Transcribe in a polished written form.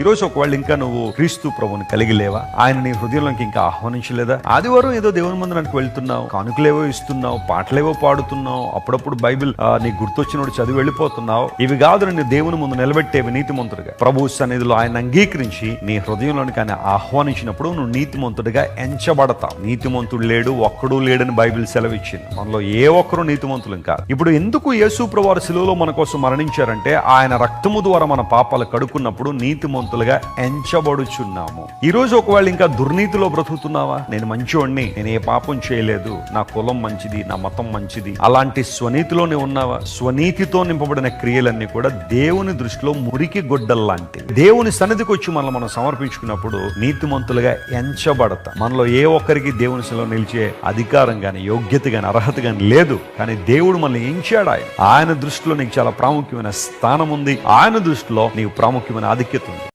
ఈ రోజు ఒకవేళ ఇంకా నువ్వు క్రీస్తు ప్రభుని కలిగి లేవా, ఆయన నీ హృదయంలోకి ఇంకా ఆహ్వానించలేదా? ఆదివారం ఏదో దేవుని మందిరానికి వెళ్తున్నావు, కానుకలేవో ఇస్తున్నావు, పాటలేవో పాడుతున్నావు, అప్పుడప్పుడు బైబిల్ నీకు గుర్తొచ్చినప్పుడు చదివి వెళ్ళిపోతున్నావు. ఇవి కాదు నిన్ను దేవుని ముందు నిలబెట్టేవి నీతిమంతుడిగా. ప్రభు సన్నిధిలో ఆయన అంగీకరించి నీ హృదయంలోనికి ఆయన ఆహ్వానించినప్పుడు నువ్వు నీతిమంతుడిగా ఎంచబడతావు. నీతిమంతుడు లేడు, ఒక్కడూ లేడని బైబిల్ సెలవిచ్చింది. మనలో ఏ ఒక్కరు నీతిమంతులం కాదు. ఇప్పుడు ఎందుకు యేసు ప్రభువారు శిలువలో మన కోసం మరణించారంటే ఆయన రక్తము ద్వారా మన పాపాలు కడుక్కున్నప్పుడు నీతిమంతులుగా ఎంచబడుచున్నాము. ఈ రోజు ఒకవేళ ఇంకా దుర్నీతిలో బ్రతుకుతున్నావా, నేను మంచివాడిని, నేను ఏ పాపం చేయలేదు, నా కులం మంచిది, నా మతం మంచిది, అలాంటి స్వనీతిలోనే ఉన్నావా? స్వనీతితో నింపబడిన క్రియలన్నీ కూడా దేవుని దృష్టిలో మురికి గొడ్డల్లాంటివి. దేవుని సన్నిధికి వచ్చి మనం సమర్పించుకున్నప్పుడు నీతిమంతులుగా ఎంచబడతాం. మనలో ఏ ఒక్కరికి దేవుని సన్నిధిలో నిలిచే అధికారం గాని, యోగ్యత గాని, అర్హత గాని లేదు. కానీ దేవుడు మనల్ని ఎంచాడు. ఆయన దృష్టిలో నీకు చాలా ప్రాముఖ్యమైన స్థానం ఉంది. ఆయన దృష్టిలో నీకు ప్రాముఖ్యమైన ఆధిక్యత ఉంది.